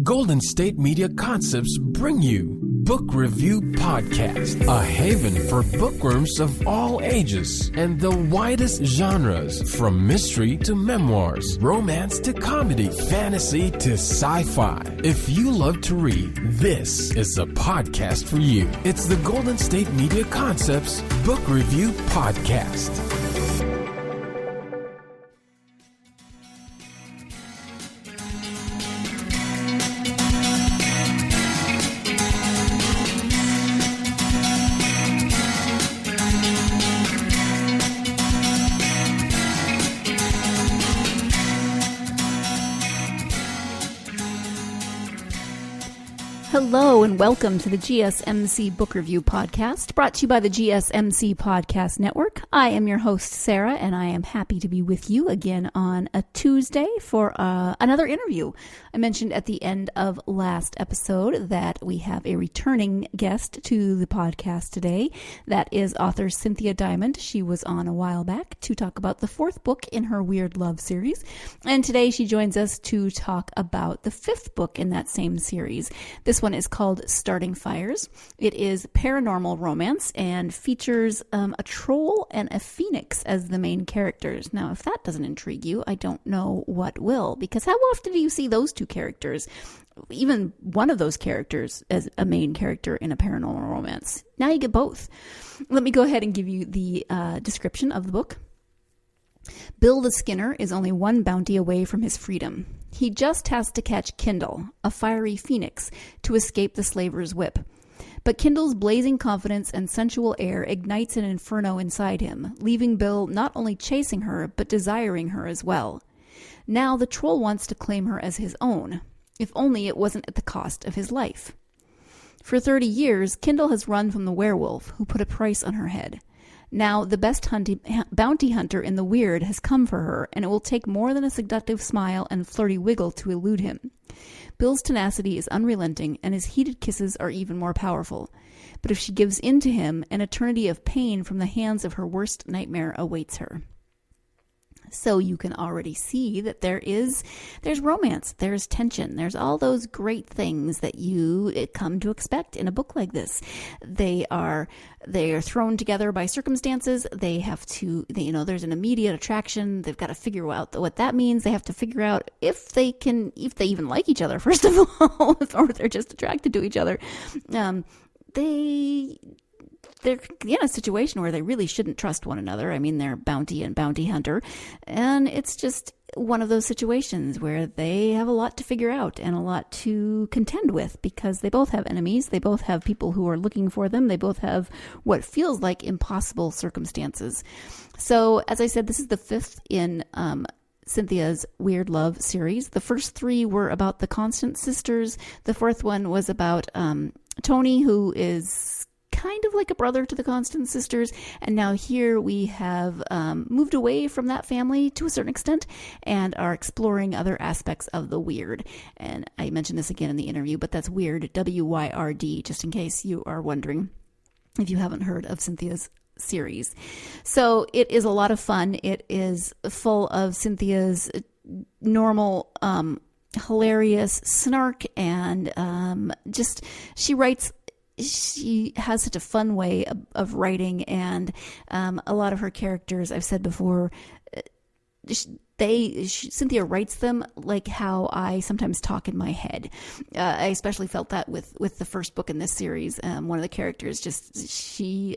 Golden State Media Concepts bring you Book Review Podcast, a haven for bookworms of all ages and the widest genres, from mystery to memoirs, romance to comedy, fantasy to sci-fi. If you love to read, this is the podcast for you. It's the Golden State Media Concepts Book Review Podcast. Hello and welcome to the GSMC Book Review Podcast, brought to you by the GSMC Podcast Network. I am your host, Sarah, and I am happy to be with you again on a Tuesday for another interview. I mentioned at the end of last episode that we have a returning guest to the podcast today. That is author Cynthia Diamond. She was on a while back to talk about the fourth book in her Wyrd Love series, and today she joins us to talk about the fifth book in that same series. This one is called Starting Fires. It is paranormal romance and features a troll and a phoenix as the main characters. Now, if that doesn't intrigue you, I don't know what will, because how often do you see those two characters, even one of those characters, as a main character in a paranormal romance? Now you get both. Let me go ahead and give you the description of the book. Bill the Skinner is only one bounty away from his freedom. He just has to catch Kindle, a fiery phoenix, to escape the slaver's whip. But Kindle's blazing confidence and sensual air ignites an inferno inside him, leaving Bill not only chasing her, but desiring her as well. Now the troll wants to claim her as his own, if only it wasn't at the cost of his life. For 30 years, Kindle has run from the werewolf, who put a price on her head. Now, the best bounty hunter in the Wyrd has come for her, and it will take more than a seductive smile and flirty wiggle to elude him. Bill's tenacity is unrelenting, and his heated kisses are even more powerful. But if she gives in to him, an eternity of pain from the hands of her worst nightmare awaits her. So you can already see that there's romance, there's tension, there's all those great things that you come to expect in a book like this. They are thrown together by circumstances. They have to, there's an immediate attraction. They've got to figure out what that means. They have to figure out if they even like each other, first of all, or they're just attracted to each other. They're in a situation where they really shouldn't trust one another. I mean, they're bounty and bounty hunter. And it's just one of those situations where they have a lot to figure out and a lot to contend with, because they both have enemies. They both have people who are looking for them. They both have what feels like impossible circumstances. So, as I said, this is the fifth in Cynthia's Wyrd Love series. The first three were about the Constant sisters. The fourth one was about Tony, who is kind of like a brother to the Constant sisters, and now here we have moved away from that family to a certain extent and are exploring other aspects of the Wyrd. And I mentioned this again in the interview, but that's Wyrd, W-Y-R-D, just in case you are wondering if you haven't heard of Cynthia's series. So it is a lot of fun. It is full of Cynthia's normal hilarious snark, and she has such a fun way of writing, and a lot of her characters, I've said before, Cynthia writes them like how I sometimes talk in my head. I especially felt that with the first book in this series. One of the characters, she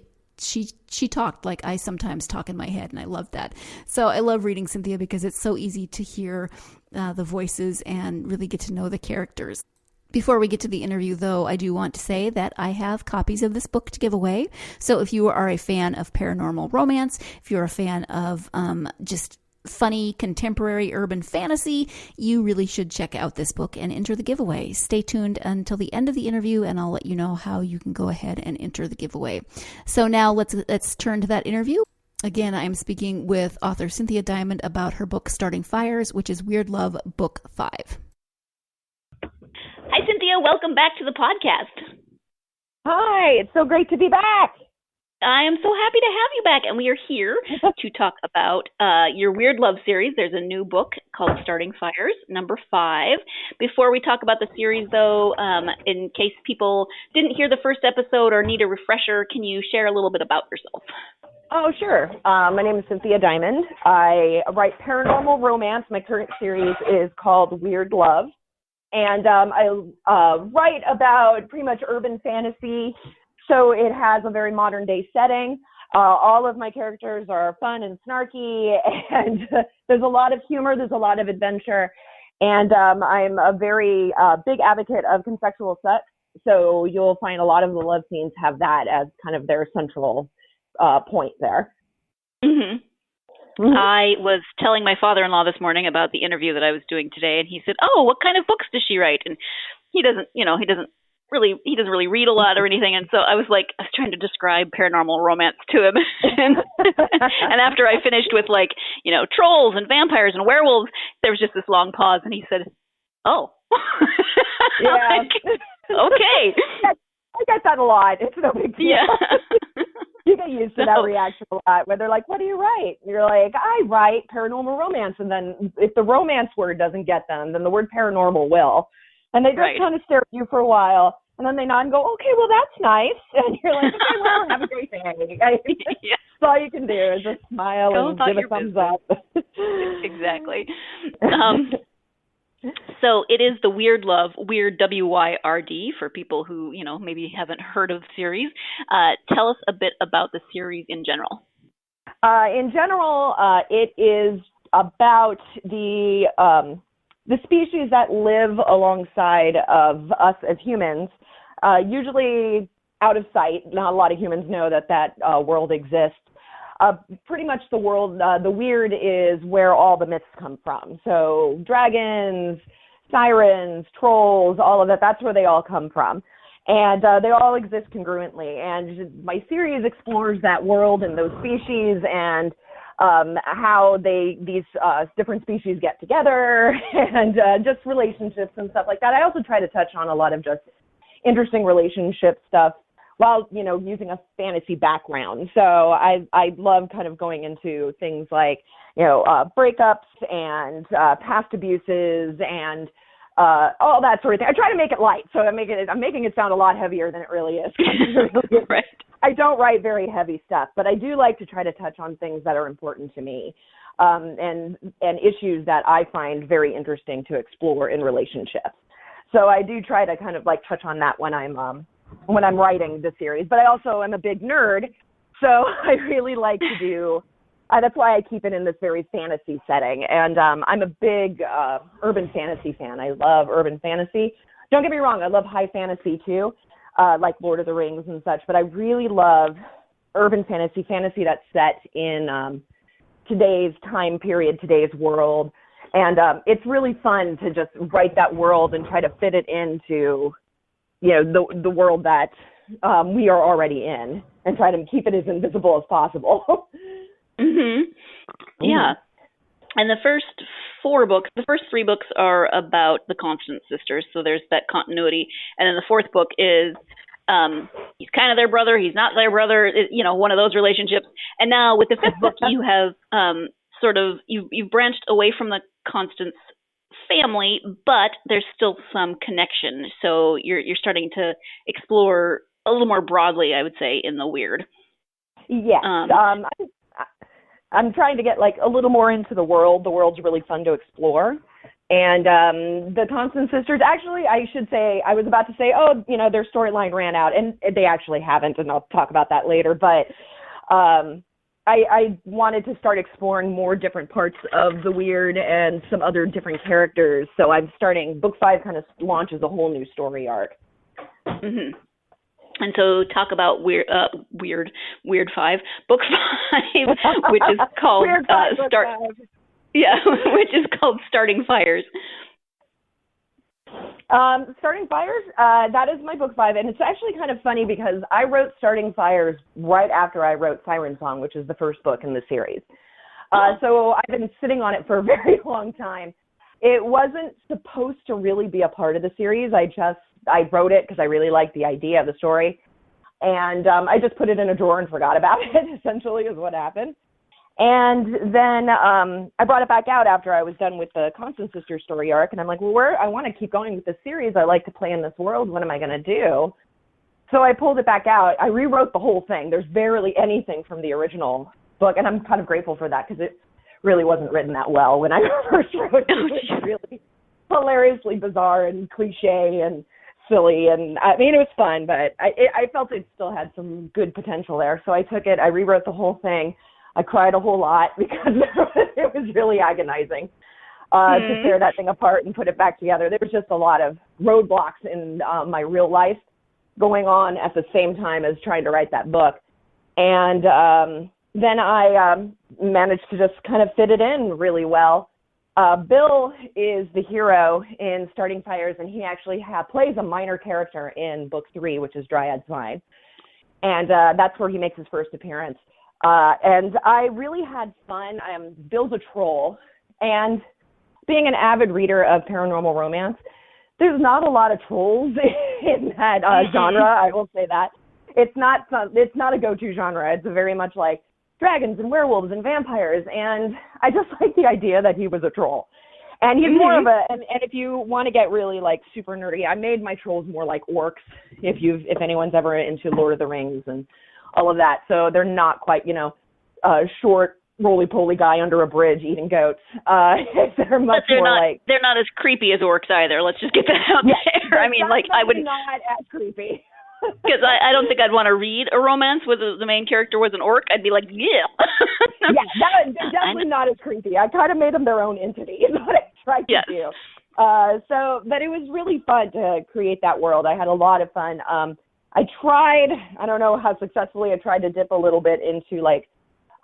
talked like I sometimes talk in my head, and I love that. So I love reading Cynthia because it's so easy to hear the voices and really get to know the characters. Before we get to the interview, though, I do want to say that I have copies of this book to give away. So if you are a fan of paranormal romance, if you're a fan of just funny contemporary urban fantasy, you really should check out this book and enter the giveaway. Stay tuned until the end of the interview, and I'll let you know how you can go ahead and enter the giveaway. So now let's turn to that interview. Again, I'm speaking with author Cynthia Diamond about her book Starting Fires, which is Wyrd Love Book 5. Hi, Cynthia. Welcome back to the podcast. Hi. It's so great to be back. I am so happy to have you back, and we are here to talk about your Wyrd Love series. There's a new book called Starting Fires, number 5. Before we talk about the series, though, in case people didn't hear the first episode or need a refresher, can you share a little bit about yourself? Oh, sure. My name is Cynthia Diamond. I write paranormal romance. My current series is called Wyrd Love. And I write about pretty much urban fantasy. So it has a very modern day setting. All of my characters are fun and snarky, and there's a lot of humor, there's a lot of adventure, and I'm a very big advocate of consensual sex. So you'll find a lot of the love scenes have that as kind of their central point there. Mm-hmm. Mm-hmm. I was telling my father-in-law this morning about the interview that I was doing today, and he said, "Oh, what kind of books does she write?" And he doesn't really read a lot or anything, and so I was trying to describe paranormal romance to him, and after I finished with trolls and vampires and werewolves, there was just this long pause, and he said, "Oh, yeah, okay." I get that a lot. It's no big deal. Yeah. You get used to that reaction a lot, where they're like, "What do you write?" And you're like, "I write paranormal romance," and then if the romance word doesn't get them, then the word paranormal will. And they just kind of stare at you for a while, and then they nod and go, "Okay, well, that's nice." And you're like, "Okay, well, have a great day." Yeah. That's all you can do is just smile and give a thumbs up. Exactly. So it is the Wyrd Love, Wyrd, W-Y-R-D, for people who, maybe haven't heard of the series. Tell us a bit about the series in general. In general, it is about the species that live alongside of us as humans, usually out of sight. Not a lot of humans know that world exists. Pretty much the world, the Wyrd is where all the myths come from. So dragons, sirens, trolls, all of that, that's where they all come from. And they all exist congruently. And my series explores that world and those species and how these different species get together and just relationships and stuff like that. I also try to touch on a lot of just interesting relationship stuff while, using a fantasy background. So I love kind of going into things like, breakups and past abuses and all that sort of thing. I try to make it light, so I'm making it sound a lot heavier than it really is. Right. I don't write very heavy stuff, but I do like to try to touch on things that are important to me, and issues that I find very interesting to explore in relationships. So I do try to kind of touch on that when I'm writing the series. But I also am a big nerd, so I really like to do. That's why I keep it in this very fantasy setting. And I'm a big urban fantasy fan. I love urban fantasy. Don't get me wrong, I love high fantasy too, like Lord of the Rings and such. But I really love urban fantasy that's set in today's time period, today's world. And it's really fun to just write that world and try to fit it into, the world that we are already in, and try to keep it as invisible as possible. Mm-hmm. Yeah. And the first 3 books are about the Constant sisters, so there's that continuity. And then the 4th book is he's kind of their brother, he's not their brother, one of those relationships. And now with the 5th book, you have you've branched away from the Constance family, but there's still some connection. So you're starting to explore a little more broadly, I would say, in the Wyrd. Yes. I'm trying to get a little more into the world. The world's really fun to explore. And the Constant sisters, actually, I should say, I was about to say, their storyline ran out, and they actually haven't, and I'll talk about that later. But I wanted to start exploring more different parts of the Wyrd and some other different characters. So I'm starting, book 5 kind of launches a whole new story arc. Mm-hmm. And so talk about Wyrd 5, book 5, which is called which is called Starting Fires. Starting Fires, that is my book 5, and it's actually kind of funny because I wrote Starting Fires right after I wrote Siren Song, which is the first book in the series. So I've been sitting on it for a very long time. It wasn't supposed to really be a part of the series. I wrote it because I really liked the idea of the story. And I just put it in a drawer and forgot about it, essentially, is what happened. And then I brought it back out after I was done with the Constant Sisters story arc. And I'm like, well, I want to keep going with this series. I like to play in this world. What am I going to do? So I pulled it back out. I rewrote the whole thing. There's barely anything from the original book. And I'm kind of grateful for that because it really wasn't written that well when I first wrote it. It was really hilariously bizarre and cliche and silly, and I mean, it was fun, but I felt it still had some good potential there. So I took it, I rewrote the whole thing. I cried a whole lot because it was really agonizing to tear that thing apart and put it back together. There was just a lot of roadblocks in my real life going on at the same time as trying to write that book. And then I managed to just kind of fit it in really well. Bill is the hero in Starting Fires, and he actually plays a minor character in book 3, which is Dryad's Vine. And that's where he makes his first appearance. And I really had fun. Bill's a troll. And being an avid reader of paranormal romance, there's not a lot of trolls in that genre, I will say that. It's not a go-to genre. It's very much like dragons and werewolves and vampires, and I just like the idea that he was a troll. And he's more of and if you want to get really like super nerdy, I made my trolls more like orcs, if anyone's ever into Lord of the Rings and all of that. So they're not quite, short, roly-poly guy under a bridge eating goats. They're much more like... They're not as creepy as orcs either. Let's just get that out there. I mean, I would not as creepy. Because I don't think I'd want to read a romance where the main character was an orc. I'd be like, yeah. Yeah, they're definitely not as creepy. I kind of made them their own entity is what I tried to do. But it was really fun to create that world. I had a lot of fun. I don't know how successfully, I tried to dip a little bit into like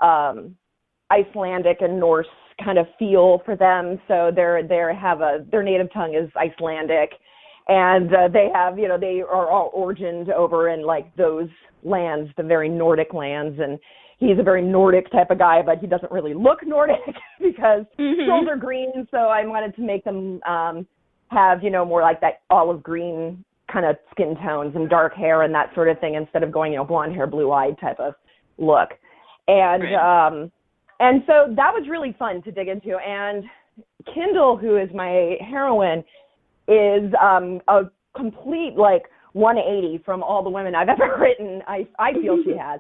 Icelandic and Norse kind of feel for them. So their native tongue is Icelandic. And they are all origined over in like those lands, the very Nordic lands. And he's a very Nordic type of guy, but he doesn't really look Nordic because trolls are green. So I wanted to make them have, more like that olive green kind of skin tones and dark hair and that sort of thing instead of going, blonde hair, blue eyed type of look. And, and so that was really fun to dig into. And Kindle, who is my heroine, is a complete, 180 from all the women I've ever written. I feel she has.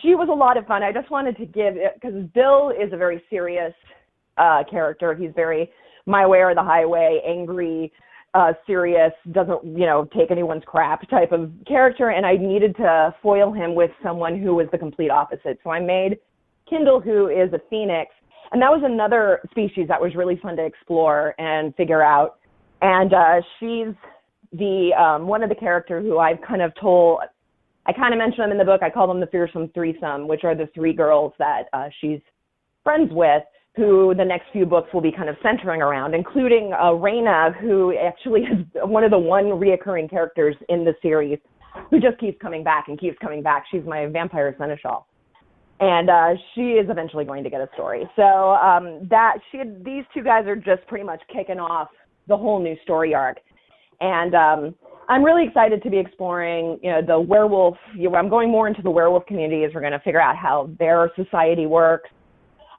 She was a lot of fun. I just wanted to give it, because Bill is a very serious character. He's very my way or the highway, angry, serious, doesn't, take anyone's crap type of character, and I needed to foil him with someone who was the complete opposite. So I made Kindle, who is a phoenix, and that was another species that was really fun to explore and figure out. And she's the one of the characters who I've kind of told, I kind of mention them in the book. I call them the fearsome threesome, which are the 3 girls that she's friends with, who the next few books will be kind of centering around, including Raina, who actually is one of the reoccurring characters in the series, who just keeps coming back and keeps coming back. She's my vampire seneschal. And she is eventually going to get a story. So these 2 guys are just pretty much kicking off the whole new story arc. And I'm really excited to be exploring, the werewolf. I'm going more into the werewolf community as we're going to figure out how their society works.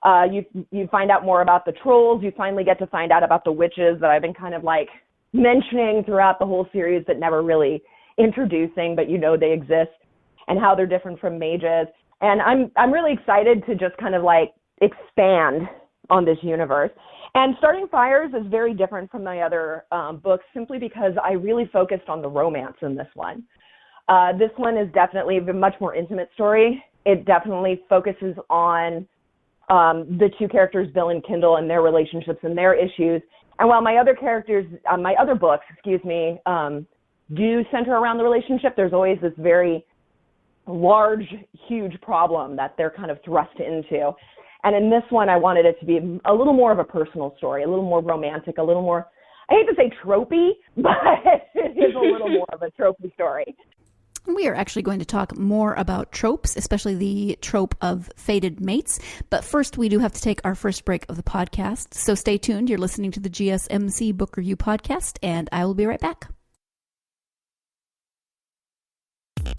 You find out more about the trolls. You finally get to find out about the witches that I've been kind of mentioning throughout the whole series, but never really introducing, but they exist, and how they're different from mages. And I'm really excited to just kind of expand on this universe. And Starting Fires is very different from my other books simply because I really focused on the romance in this one. This one is definitely a much more intimate story. It definitely focuses on the 2 characters, Bill and Kindle, and their relationships and their issues. And while my other characters, my other books, do center around the relationship, there's always this very large, huge problem that they're kind of thrust into. And in this one, I wanted it to be a little more of a personal story, a little more romantic, a little more, I hate to say tropey, but it is a little more of a tropey story. We are actually going to talk more about tropes, especially the trope of fated mates. But first, we do have to take our first break of the podcast. So stay tuned. You're listening to the GSMC Book Review Podcast, and I will be right back.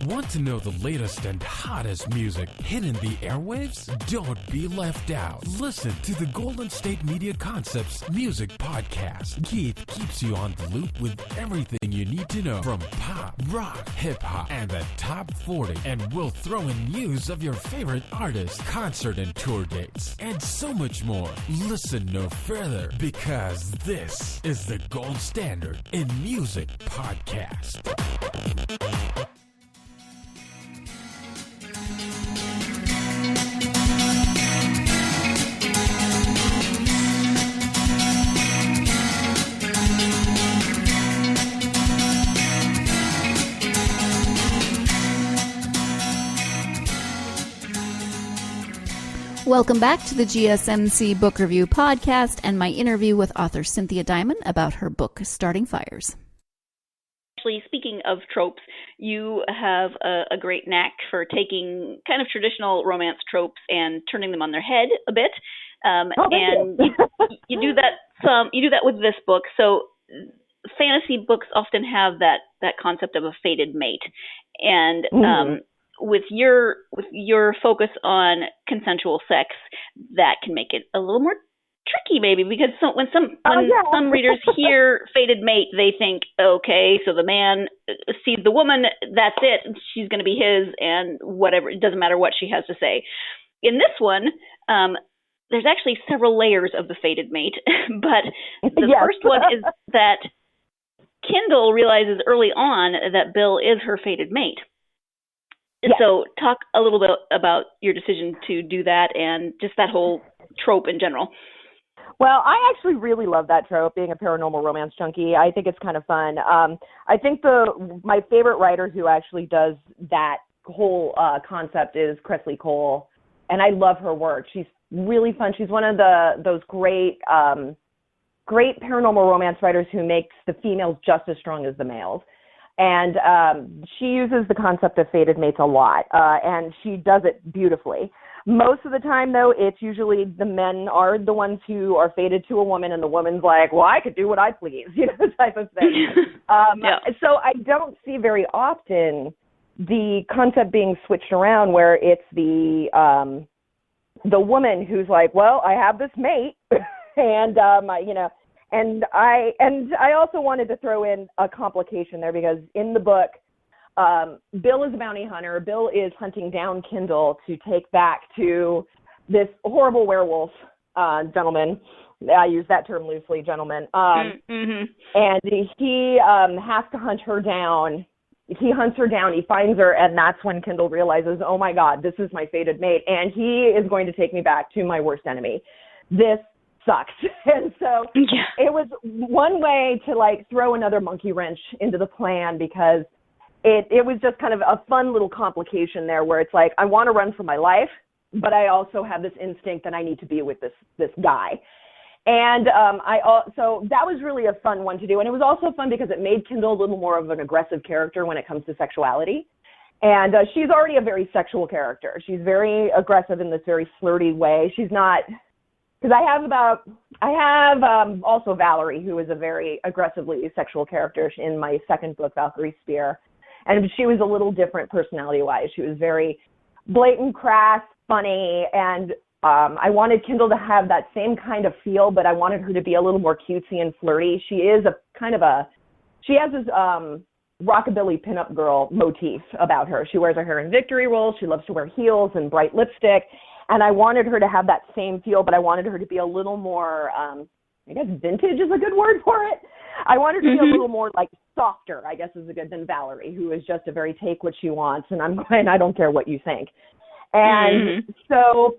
Want to know the latest and hottest music hitting the airwaves? Don't be left out. Listen to the Golden State Media Concepts Music Podcast. Keith keeps you on the loop with everything you need to know from pop, rock, hip-hop, and the top 40. And we'll throw in news of your favorite artists, concert and tour dates, and so much more. Listen no further, because this is the gold standard in music podcast. Welcome back to the GSMC Book Review Podcast and my interview with author Cynthia Diamond about her book, Starting Fires. Actually, speaking of tropes, you have a great knack for taking kind of traditional romance tropes and turning them on their head a bit. And you do that You do that with this book. So fantasy books often have that concept of a fated mate, and with your focus on consensual sex, that can make it a little more tricky, maybe, because when some readers hear fated mate, they think, okay, so the man sees the woman, that's it, she's going to be his, and whatever, it doesn't matter what she has to say. In this one, there's actually several layers of the fated mate, but the first one is that Kendall realizes early on that Bill is her fated mate. So talk a little bit about your decision to do that and just that whole trope in general. Well, I actually really love that trope, being a paranormal romance junkie. I think it's kind of fun. I think my favorite writer who actually does that whole concept is Kresley Cole, and I love her work. She's really fun. She's one of those great paranormal romance writers who makes the females just as strong as the males. And she uses the concept of fated mates a lot, and she does it beautifully. Most of the time, though, it's usually the men are the ones who are fated to a woman, and the woman's like, well, I could do what I please, type of thing. So I don't see very often the concept being switched around where it's the woman who's like, well, I have this mate, and, And I also wanted to throw in a complication there, because in the book, Bill is a bounty hunter. Bill is hunting down Kendall to take back to this horrible werewolf gentleman. I use that term loosely, gentleman. And he has to hunt her down. He hunts her down. He finds her, and that's when Kendall realizes, oh, my God, this is my fated mate, and he is going to take me back to my worst enemy. This sucks. And so it was one way to throw another monkey wrench into the plan, because it was just kind of a fun little complication there where it's like, I want to run for my life, but I also have this instinct that I need to be with this guy. And so that was really a fun one to do. And it was also fun because it made Kendall a little more of an aggressive character when it comes to sexuality. And she's already a very sexual character. She's very aggressive in this very flirty way. She's not... Because I have also Valerie, who is a very aggressively sexual character in my second book, Valkyrie Spear. And she was a little different personality-wise. She was very blatant, crass, funny, and I wanted Kendall to have that same kind of feel, but I wanted her to be a little more cutesy and flirty. She is she has this rockabilly pinup girl motif about her. She wears her hair in victory rolls. She loves to wear heels and bright lipstick. And I wanted her to have that same feel, but I wanted her to be a little more, I guess vintage is a good word for it. I wanted her to be a little more softer, I guess is a good, than Valerie, who is just a very take what she wants, and I don't care what you think. And so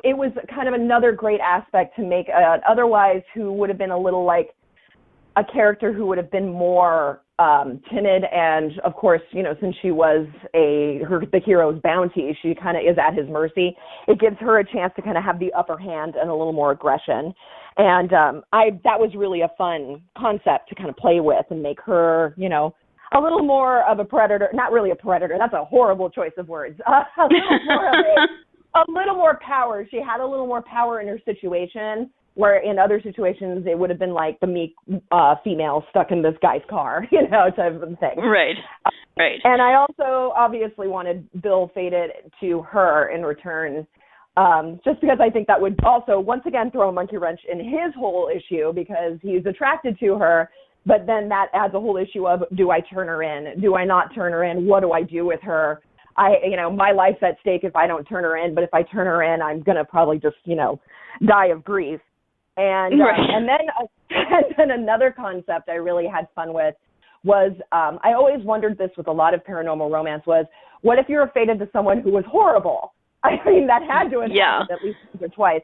it was kind of another great aspect to make otherwise who would have been a little like a character who would have been more timid, and of course, since she was the hero's bounty, she kind of is at his mercy. It gives her a chance to kind of have the upper hand and a little more aggression. And that was really a fun concept to kind of play with and make her, a little more of a predator. Not really a predator. That's a horrible choice of words. A little more power. She had a little more power in her situation, where in other situations it would have been like the meek female stuck in this guy's car, type of thing. Right. Right. And I also obviously wanted Bill fated to her in return, just because I think that would also, once again, throw a monkey wrench in his whole issue, because he's attracted to her, but then that adds a whole issue of, do I turn her in? Do I not turn her in? What do I do with her? My life's at stake if I don't turn her in, but if I turn her in, I'm going to probably just, die of grief. And and then another concept I really had fun with was, I always wondered this with a lot of paranormal romance, was, what if you're fated to someone who was horrible? I mean, that had to have happened at least once or twice.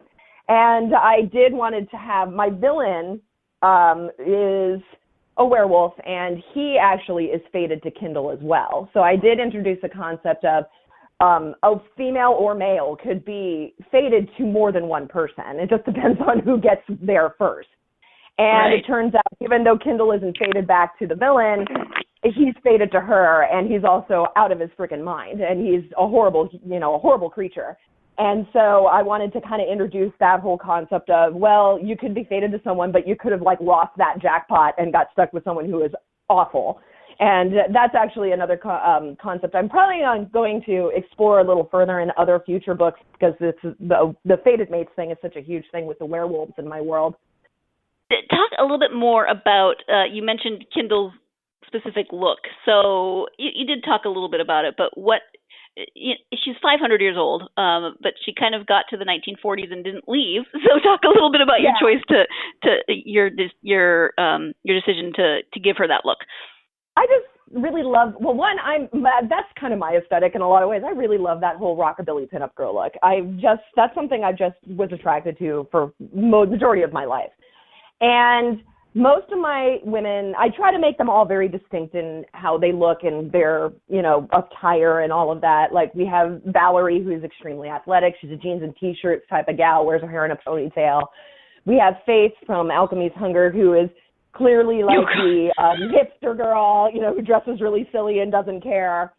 And I did wanted to have, my villain is a werewolf, and he actually is fated to kindle as well. So I did introduce a concept of a female or male could be fated to more than one person. It just depends on who gets there first. And It turns out, even though Kindle isn't fated back to the villain, he's fated to her, and he's also out of his freaking mind, and he's a horrible creature. And so I wanted to kind of introduce that whole concept of, well, you could be fated to someone, but you could have lost that jackpot and got stuck with someone who is awful. And that's actually another concept I'm probably going to explore a little further in other future books, because the fated mates thing is such a huge thing with the werewolves in my world. Talk a little bit more about, you mentioned Kindle's specific look. So you did talk a little bit about it, but she's 500 years old, but she kind of got to the 1940s and didn't leave. So talk a little bit about your choice to your decision to give her that look. I just really love, that's kind of my aesthetic in a lot of ways. I really love that whole rockabilly pinup girl look. That's something I just was attracted to for majority of my life. And most of my women, I try to make them all very distinct in how they look and their, attire and all of that. Like, we have Valerie, who is extremely athletic. She's a jeans and T-shirts type of gal, wears her hair in a ponytail. We have Faith from Alchemy's Hunger, who is clearly like the hipster girl, who dresses really silly and doesn't care.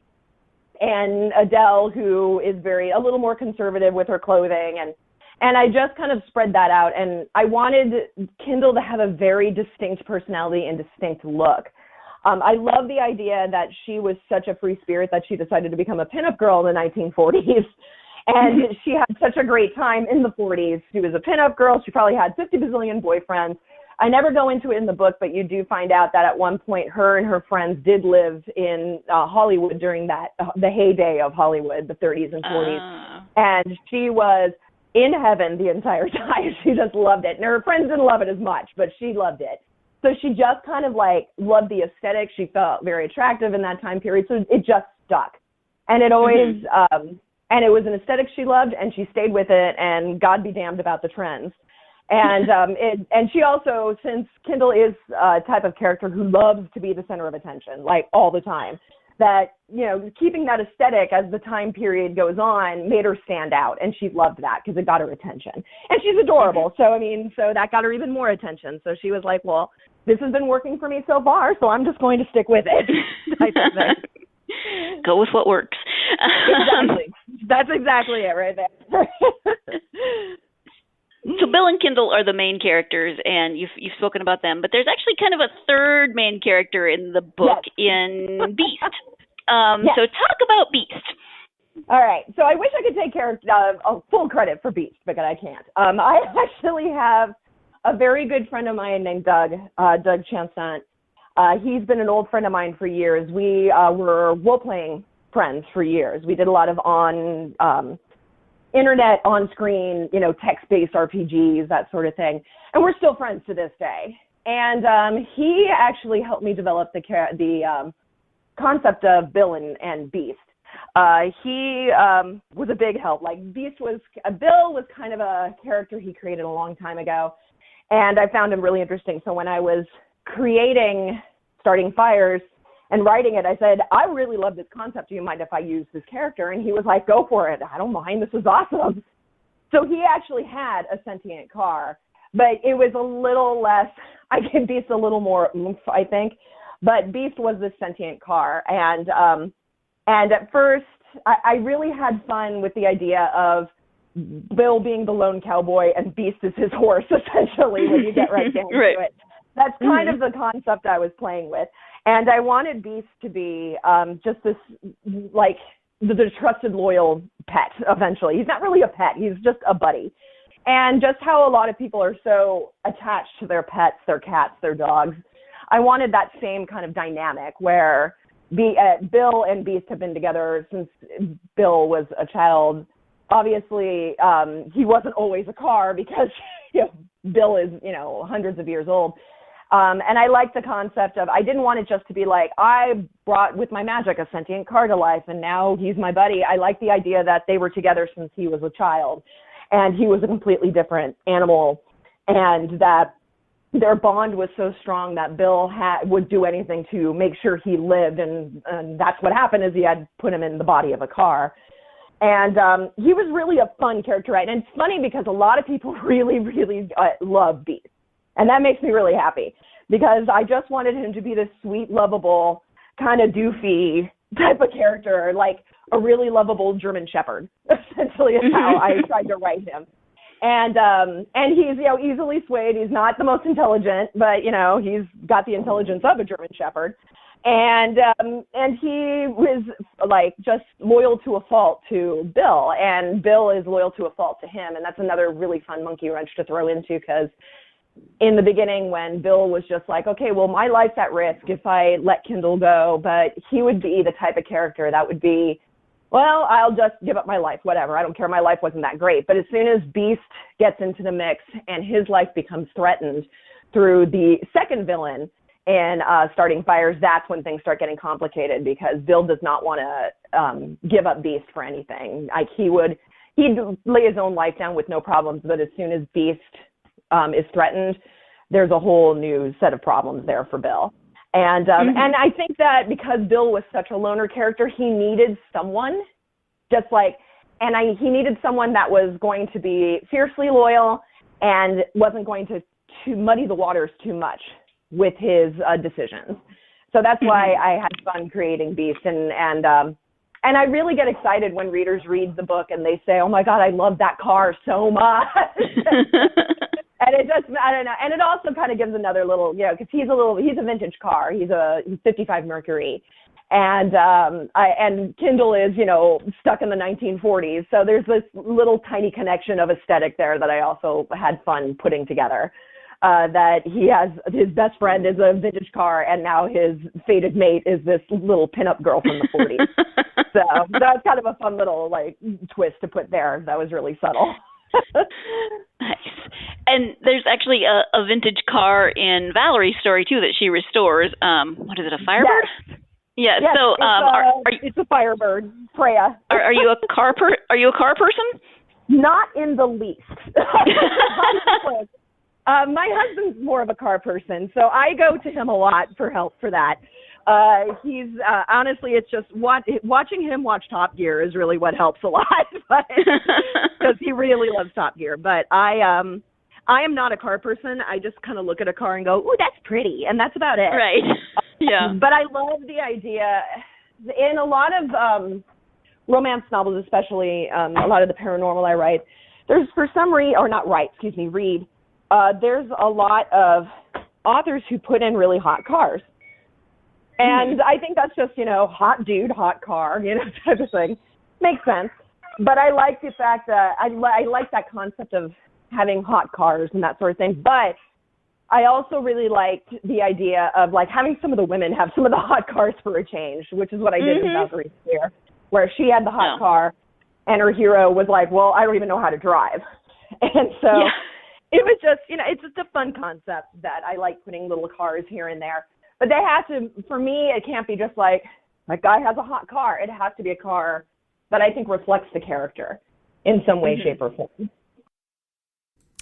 And Adele, who is a little more conservative with her clothing. And I just kind of spread that out. And I wanted Kindle to have a very distinct personality and distinct look. I love the idea that she was such a free spirit that she decided to become a pinup girl in the 1940s. And she had such a great time in the 40s. She was a pinup girl. She probably had 50 bazillion boyfriends. I never go into it in the book, but you do find out that at one point her and her friends did live in Hollywood during the heyday of Hollywood, the 30s and 40s. And she was in heaven the entire time. She just loved it. And her friends didn't love it as much, but she loved it. So she just kind of loved the aesthetic. She felt very attractive in that time period. So it just stuck. And it always, and it was an aesthetic she loved, and she stayed with it, and God be damned about the trends. And and she also, since Kindle is a type of character who loves to be the center of attention, all the time, that, keeping that aesthetic as the time period goes on made her stand out, and she loved that because it got her attention. And she's adorable, so that got her even more attention. So she was like, well, this has been working for me so far, so I'm just going to stick with it. type of thing. Go with what works. Exactly. That's exactly it right there. So Bill and Kindle are the main characters, and you've spoken about them. But there's actually kind of a third main character in the book, in Beast. So talk about Beast. All right. So I wish I could take full credit for Beast, but I can't. I actually have a very good friend of mine named Doug Chansant. He's been an old friend of mine for years. We were role-playing friends for years. We did a lot of internet, on-screen, text-based RPGs, that sort of thing. And we're still friends to this day. And he actually helped me develop the concept of Bill and Beast. He was a big help. Bill was kind of a character he created a long time ago, and I found him really interesting. So when I was starting Fires and writing it, I said, I really love this concept. Do you mind if I use this character? And he was like, go for it. I don't mind. This is awesome. So he actually had a sentient car, but it was a little less, I give Beast a little more oomph, I think. But Beast was this sentient car. And at first, I really had fun with the idea of Bill being the lone cowboy and Beast is his horse, essentially, when you get right down to it. That's kind of the concept I was playing with. And I wanted Beast to be just this, like, the trusted, loyal pet, eventually. He's not really a pet. He's just a buddy. And just how a lot of people are so attached to their pets, their cats, their dogs, I wanted that same kind of dynamic where Bill and Beast have been together since Bill was a child. Obviously, he wasn't always a car because Bill is, hundreds of years old. And I like the concept of, I didn't want it just to be like, I brought with my magic a sentient car to life and now he's my buddy. I like the idea that they were together since he was a child and he was a completely different animal, and that their bond was so strong that Bill would do anything to make sure he lived. And that's what happened, is he had put him in the body of a car. And he was really a fun character, right? And it's funny because a lot of people really, really love Beast. And that makes me really happy because I just wanted him to be this sweet, lovable, kind of doofy type of character, like a really lovable German Shepherd, essentially is how I tried to write him. And he's, easily swayed. He's not the most intelligent, but, he's got the intelligence of a German Shepherd. And he was like just loyal to a fault to Bill, and Bill is loyal to a fault to him. And that's another really fun monkey wrench to throw into, because in the beginning when Bill was just like, okay, well, my life's at risk if I let Kindle go, but he would be the type of character that would be, well, I'll just give up my life, whatever. I don't care. My life wasn't that great. But as soon as Beast gets into the mix and his life becomes threatened through the second villain in Starting Fires, that's when things start getting complicated, because Bill does not want to give up Beast for anything. Like he'd lay his own life down with no problems, but as soon as Beast is threatened, there's a whole new set of problems there for Bill. And and I think that because Bill was such a loner character, he needed someone he needed someone that was going to be fiercely loyal and wasn't going to muddy the waters too much with his decisions. So that's why I had fun creating Beast. And I really get excited when readers read the book and they say, oh my God, I love that car so much. And it just, I don't know. And it also kind of gives another little, because he's a vintage car. He's 55 Mercury. And Kindle is, stuck in the 1940s. So there's this little tiny connection of aesthetic there that I also had fun putting together. That he has, his best friend is a vintage car, and now his fated mate is this little pinup girl from the 40s. So that's kind of a fun little twist to put there. That was really subtle. Nice. And there's actually a vintage car in Valerie's story too that she restores. What is it, a Firebird? Yes. Yeah. Yes, So it's a Firebird, Freya. Are you a car person? Not in the least. My husband's more of a car person, so I go to him a lot for help for that. He's honestly, it's just watching him watch Top Gear is really what helps a lot, because he really loves Top Gear. But I am not a car person. I just kind of look at a car and go, "Ooh, that's pretty," and that's about it. Right. Yeah. But I love the idea in a lot of romance novels, especially a lot of the paranormal I write. There's read. There's a lot of authors who put in really hot cars. And I think that's just, hot dude, hot car, type of thing. Makes sense. But I like the fact that I like that concept of having hot cars and that sort of thing. But I also really liked the idea of having some of the women have some of the hot cars for a change, which is what I did in Valkyrie's Fear, where she had the hot car and her hero was like, well, I don't even know how to drive. And so it was just, it's just a fun concept that I like putting little cars here and there. But they have to, for me, it can't be just like, that guy has a hot car. It has to be a car that I think reflects the character in some way, shape, or form.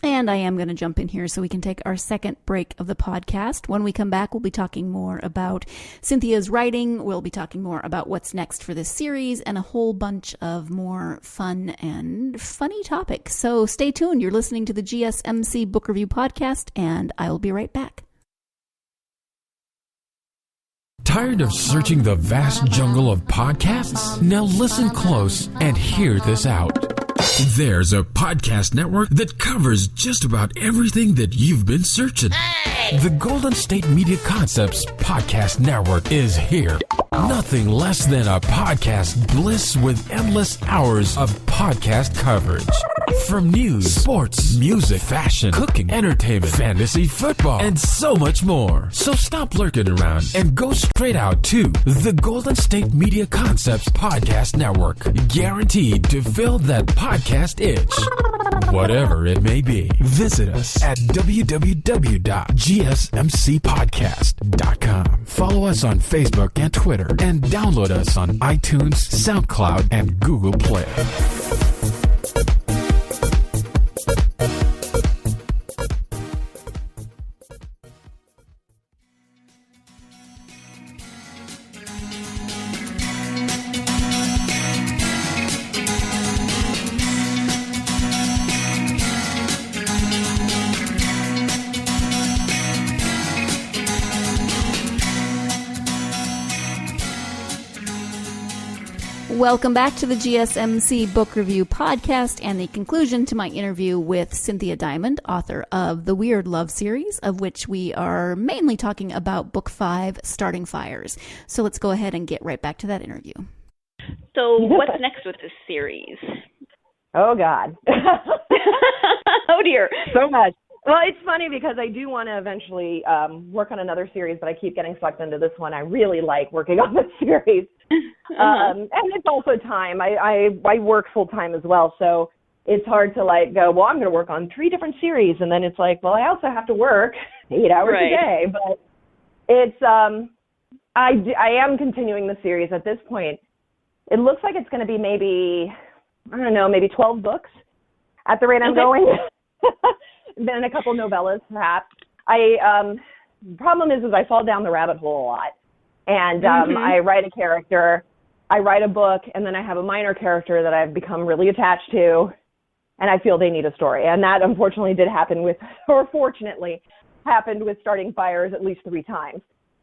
And I am going to jump in here so we can take our second break of the podcast. When we come back, we'll be talking more about Cynthia's writing. We'll be talking more about what's next for this series and a whole bunch of more fun and funny topics. So stay tuned. You're listening to the GSMC Book Review Podcast, and I will be right back. Tired of searching the vast jungle of podcasts? Now listen close and hear this out. There's a podcast network that covers just about everything that you've been searching. The Golden State Media Concepts Podcast Network is here. Nothing less than a podcast bliss with endless hours of podcast coverage. From news, sports, music, fashion, cooking, entertainment, fantasy, football, and so much more. So stop lurking around and go straight out to the Golden State Media Concepts Podcast Network. Guaranteed to fill that podcast itch. Whatever it may be. Visit us at www.gsmcpodcast.com. Follow us on Facebook and Twitter, and download us on iTunes, SoundCloud, and Google Play. Welcome back to the GSMC Book Review Podcast and the conclusion to my interview with Cynthia Diamond, author of the Wyrd Love series, of which we are mainly talking about Book 5, Starting Fires. So let's go ahead and get right back to that interview. So what's next with this series? Oh, God. Oh, dear. So much. Well, it's funny because I do want to eventually work on another series, but I keep getting sucked into this one. I really like working on this series. And it's also time. I work full time as well, so it's hard to like go, well, I'm going to work on 3 different series, and then it's like, well, I also have to work 8 hours a day. But it's I am continuing the series at this point. It looks like it's going to be maybe 12 books at the rate I'm going. Then a couple novellas, perhaps. Problem is I fall down the rabbit hole a lot. And I write a character, I write a book, and then I have a minor character that I've become really attached to, and I feel they need a story. And that unfortunately did happen fortunately happened with Starting Fires at least 3 times.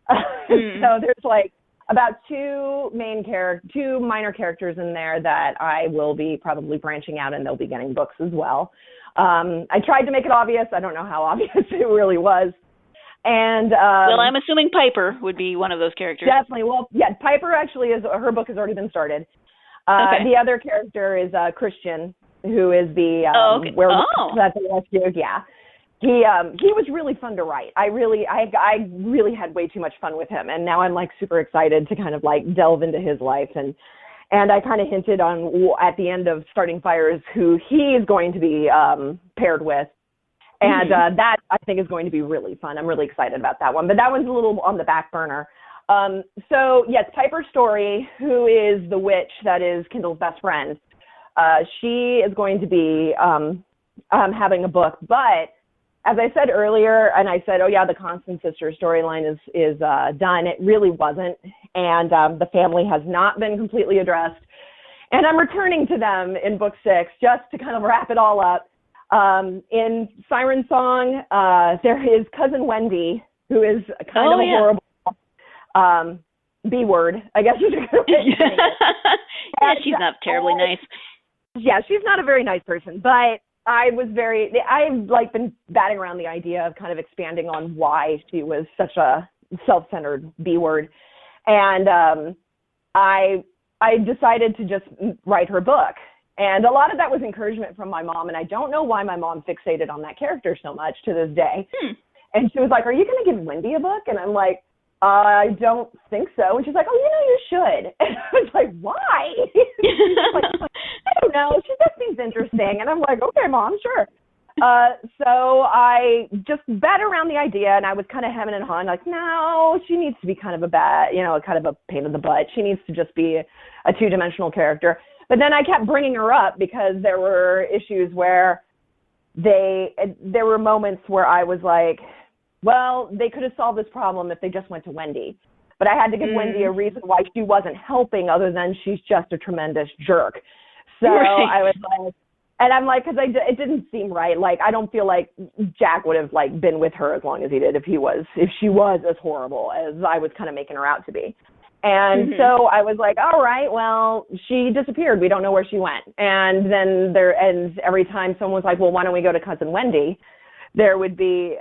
So there's like about 2 minor characters in there that I will be probably branching out, and they'll be getting books as well. I tried to make it obvious. I don't know how obvious it really was. And well, I'm assuming Piper would be one of those characters. Definitely. Well, yeah, Piper actually her book has already been started. Okay. The other character is Christian, who is the werewolf that they rescued. Yeah, he was really fun to write. I really had way too much fun with him, and now I'm like super excited to kind of like delve into his life. And I kind of hinted on at the end of Starting Fires who he is going to be paired with. And that, I think, is going to be really fun. I'm really excited about that one. But that one's a little on the back burner. So, yes, Piper's story, who is the witch that is Kindle's best friend, she is going to be having a book. But as I said earlier, and I said, oh, yeah, the Constant Sister storyline is done. It really wasn't. And the family has not been completely addressed. And I'm returning to them in Book 6 just to kind of wrap it all up. In Siren Song, there is Cousin Wendy, who is kind of a horrible B-word, I guess is a good way to say it. Yeah, she's not terribly nice. Yeah, she's not a very nice person, but I've like been batting around the idea of kind of expanding on why she was such a self-centered B-word. And I decided to just write her book. And a lot of that was encouragement from my mom, and I don't know why my mom fixated on that character so much to this day. And she was like, are you going to give Wendy a book? And I'm like, I don't think so. And she's like, oh, you should. And I was like, why? Like, I don't know. She just seems interesting. And I'm like, okay, Mom, sure. So I just batted around the idea, and I was kind of hemming and hawing, like, no, she needs to be kind of kind of a pain in the butt. She needs to just be a 2-dimensional character. But then I kept bringing her up because there were issues where there were moments where I was like, well, they could have solved this problem if they just went to Wendy. But I had to give Wendy a reason why she wasn't helping other than she's just a tremendous jerk. So I was like, and I'm like, because it didn't seem right. Like, I don't feel like Jack would have been with her as long as he did if she was as horrible as I was kind of making her out to be. And so I was like, all right, well, she disappeared. We don't know where she went. And then every time someone was like, well, why don't we go to Cousin Wendy? There would be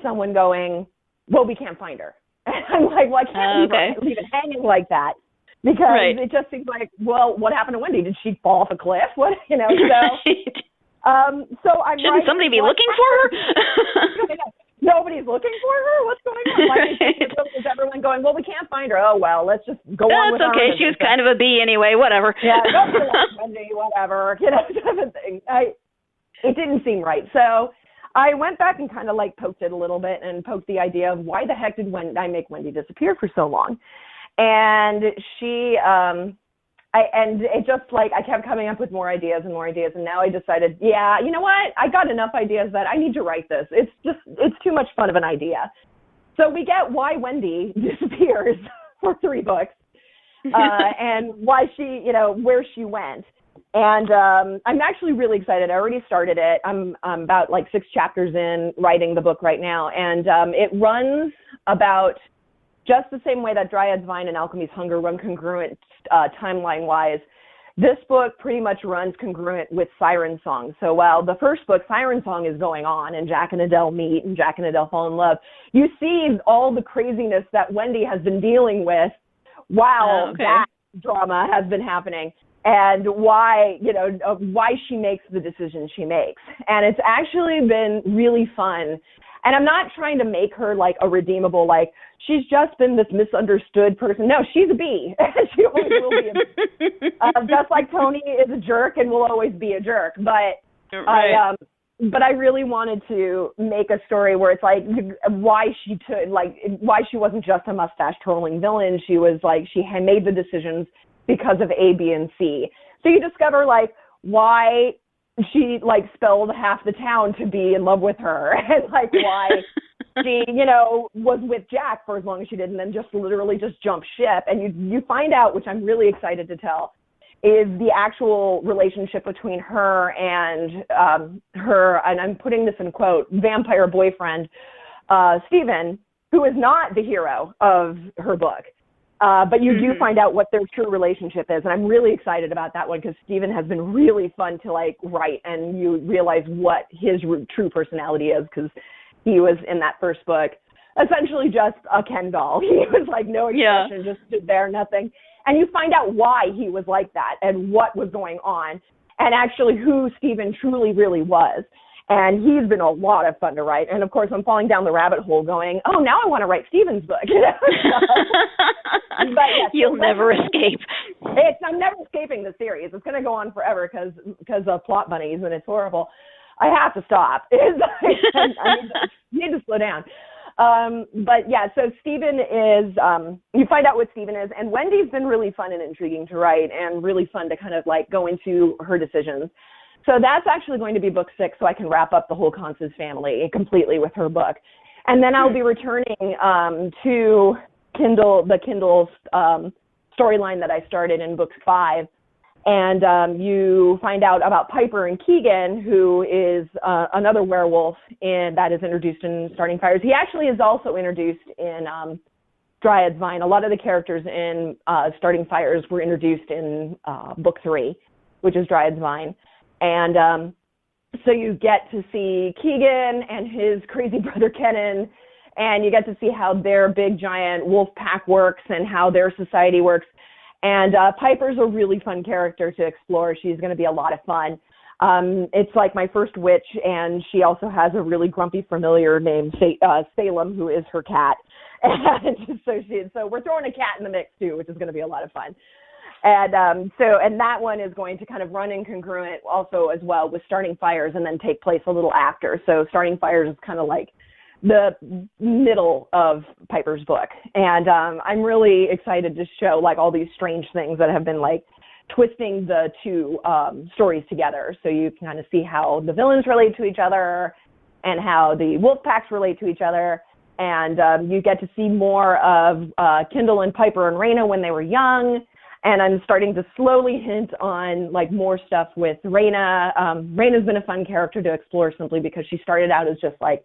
someone going, well, we can't find her. And I'm like, well, I can't leave it hanging like that. Because it just seems like, well, what happened to Wendy? Did she fall off a cliff? What, so so I'm Shouldn't somebody be looking for her? Nobody's looking for her? What's going on? Is everyone going, well, we can't find her. Oh, well, let's just go on with That's okay. She was kind of a bee anyway, whatever. Yeah, Wendy, whatever, type of thing. It didn't seem right. So I went back and kind of like poked it a little bit and poked the idea of why the heck did I make Wendy disappear for so long? And it just like, I kept coming up with more ideas. And now I decided, yeah, you know what? I got enough ideas that I need to write this. It's too much fun of an idea. So we get why Wendy disappears for 3 books, and why she, where she went. And I'm actually really excited. I already started it. I'm about like 6 chapters in writing the book right now. And it runs about just the same way that Dryad's Vine and Alchemy's Hunger run congruent timeline-wise. This book pretty much runs congruent with Siren Song. So while the first book, Siren Song, is going on and Jack and Adele meet and Jack and Adele fall in love, you see all the craziness that Wendy has been dealing with while that drama has been happening, and why she makes the decisions she makes. And it's actually been really fun. And I'm not trying to make her like a redeemable, like she's just been this misunderstood person. No, she's a bee. She always will be a bee. Just like Tony is a jerk and will always be a jerk. But I really wanted to make a story where it's like why she wasn't just a mustache twirling villain. She was like, she had made the decisions because of A, B, and C. So you discover like why she like spelled half the town to be in love with her, and like why she, was with Jack for as long as she did, and then just literally just jumped ship. And you find out, which I'm really excited to tell, is the actual relationship between her and her, and I'm putting this in quote, vampire boyfriend, Stephen, who is not the hero of her book. But you do find out what their true relationship is. And I'm really excited about that one because Stephen has been really fun to like write, and you realize what his true personality is, because he was in that first book essentially just a Ken doll. He was like no expression, just stood there, nothing. And you find out why he was like that and what was going on and actually who Stephen truly really was. And he's been a lot of fun to write. And, of course, I'm falling down the rabbit hole going, oh, now I want to write Stephen's book. But, yes, you'll never escape. I'm never escaping the series. It's going to go on forever because of plot bunnies, and it's horrible. I have to stop. I need to slow down. But, yeah, so Stephen is you find out what Stephen is. And Wendy's been really fun and intriguing to write and really fun to kind of, like, go into her decisions. So that's actually going to be book 6, so I can wrap up the whole Constance family completely with her book. And then I'll be returning to the Kindle storyline that I started in book 5. And you find out about Piper and Keegan, who is another werewolf that is introduced in Starting Fires. He actually is also introduced in Dryad's Vine. A lot of the characters in Starting Fires were introduced in book 3, which is Dryad's Vine. And so you get to see Keegan and his crazy brother Kenan, and you get to see how their big giant wolf pack works and how their society works. And Piper's a really fun character to explore. She's going to be a lot of fun. It's like my first witch, and she also has a really grumpy familiar named Salem, who is her cat. And so we're throwing a cat in the mix too, which is going to be a lot of fun. And and that one is going to kind of run in congruent also as well with Starting Fires, and then take place a little after. So Starting Fires is kind of like the middle of Piper's book. And I'm really excited to show like all these strange things that have been like twisting the two stories together. So you can kind of see how the villains relate to each other and how the wolf packs relate to each other. And you get to see more of Kendall and Piper and Raina when they were young. And I'm starting to slowly hint on like more stuff with Raina. Raina's been a fun character to explore simply because she started out as just like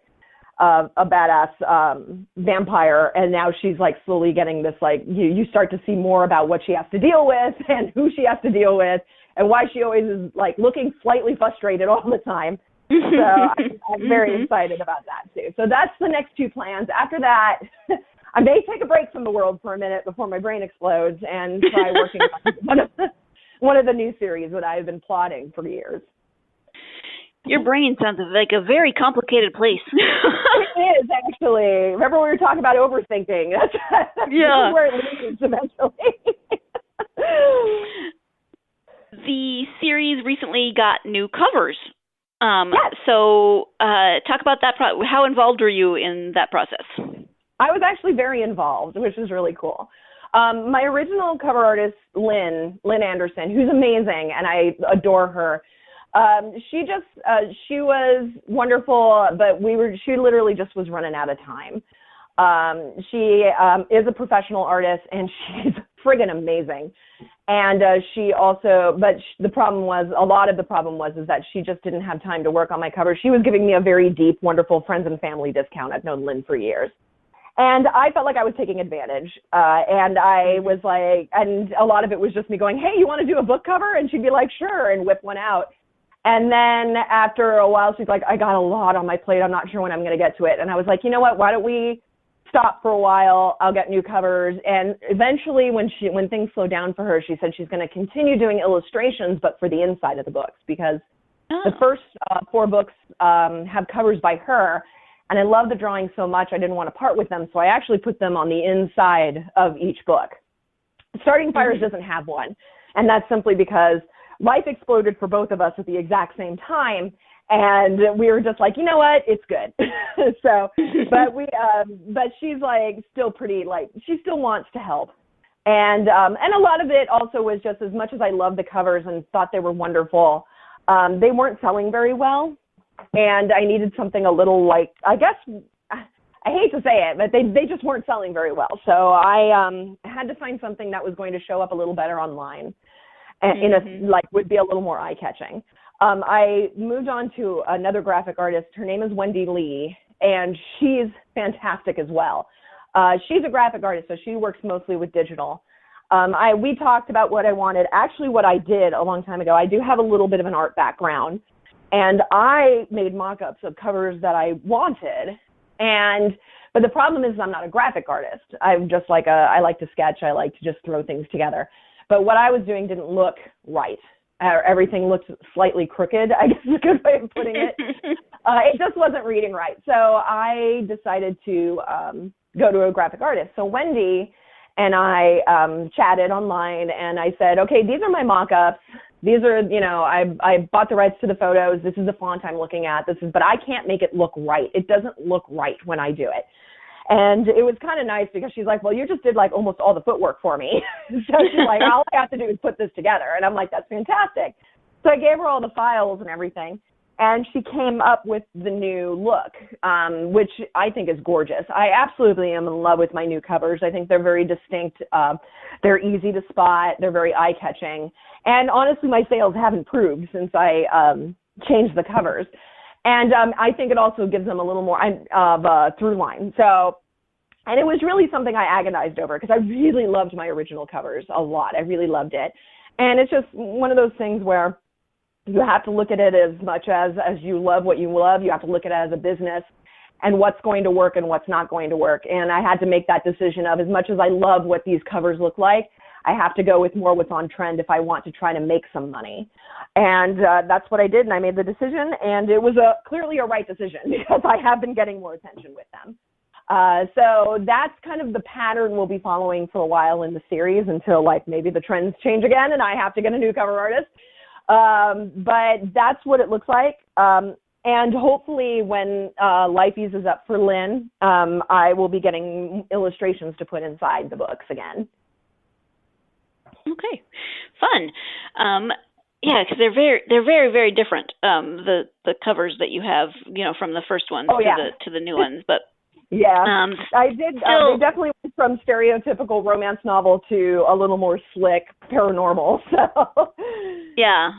a badass vampire, and now she's like slowly getting this, like, you start to see more about what she has to deal with and who she has to deal with and why she always is like looking slightly frustrated all the time. So I'm very excited about that too. So that's the next two plans. After that, I may take a break from the world for a minute before my brain explodes and try working on one of the new series that I've been plotting for years. Your brain sounds like a very complicated place. It is, actually. Remember we were talking about overthinking? That's where it leads eventually. The series recently got new covers. Yes. So talk about that. How involved were you in that process? I was actually very involved, which is really cool. My original cover artist, Lynn Anderson, who's amazing, and I adore her. She was wonderful, but she literally just was running out of time. She is a professional artist, and she's friggin' amazing. And the problem was that she just didn't have time to work on my cover. She was giving me a very deep, wonderful friends and family discount. I've known Lynn for years. And I felt like I was taking advantage. And I was like, and a lot of it was just me going, hey, you want to do a book cover? And she'd be like, sure, and whip one out. And then after a while, she's like, I got a lot on my plate. I'm not sure when I'm going to get to it. And I was like, you know what? Why don't we stop for a while? I'll get new covers. And eventually, when things slow down for her, she said she's going to continue doing illustrations, but for the inside of the books, because the first 4 books have covers by her. And I love the drawing so much, I didn't want to part with them. So I actually put them on the inside of each book. Starting Fires doesn't have one. And that's simply because life exploded for both of us at the exact same time, and we were just like, you know what, it's good. So, but she's like still pretty, like, she still wants to help, and a lot of it also was just, as much as I loved the covers and thought they were wonderful, they weren't selling very well, and I needed something a little, like, I guess, I hate to say it, but they just weren't selling very well. So I had to find something that was going to show up a little better online. Would be a little more eye-catching. I moved on to another graphic artist. Her name is Wendy Lee, and she's fantastic as well. She's a graphic artist, so she works mostly with digital. We talked about what I wanted. Actually, what I did a long time ago, I do have a little bit of an art background, and I made mock-ups of covers that I wanted. But the problem is I'm not a graphic artist. I'm just like I like to sketch. I like to just throw things together. But what I was doing didn't look right. Everything looked slightly crooked, I guess is a good way of putting it. It just wasn't reading right. So I decided to go to a graphic artist. So Wendy and I chatted online, and I said, okay, these are my mock-ups. These are, I bought the rights to the photos. This is the font I'm looking at. But I can't make it look right. It doesn't look right when I do it. And it was kind of nice because she's like, well, you just did like almost all the footwork for me. So she's like, all I have to do is put this together. And I'm like, that's fantastic. So I gave her all the files and everything. And she came up with the new look, which I think is gorgeous. I absolutely am in love with my new covers. I think they're very distinct. They're easy to spot. They're very eye-catching. And honestly, my sales have improved since I changed the covers. And I think it also gives them a little more of a through line. So, and it was really something I agonized over because I really loved my original covers a lot. I really loved it. And it's just one of those things where you have to look at it as much as you love what you love. You have to look at it as a business and what's going to work and what's not going to work. And I had to make that decision of, as much as I love what these covers look like, I have to go with more what's on trend if I want to try to make some money. And that's what I did, and I made the decision, and it was clearly a right decision because I have been getting more attention with them. So that's kind of the pattern we'll be following for a while in the series until, like, maybe the trends change again and I have to get a new cover artist. But that's what it looks like. And hopefully when life eases up for Lynn, I will be getting illustrations to put inside the books again. Okay, fun. Yeah, because they're very, very different. The covers that you have, from the first ones to the new ones. But yeah, I did. They definitely went from stereotypical romance novel to a little more slick paranormal. So yeah.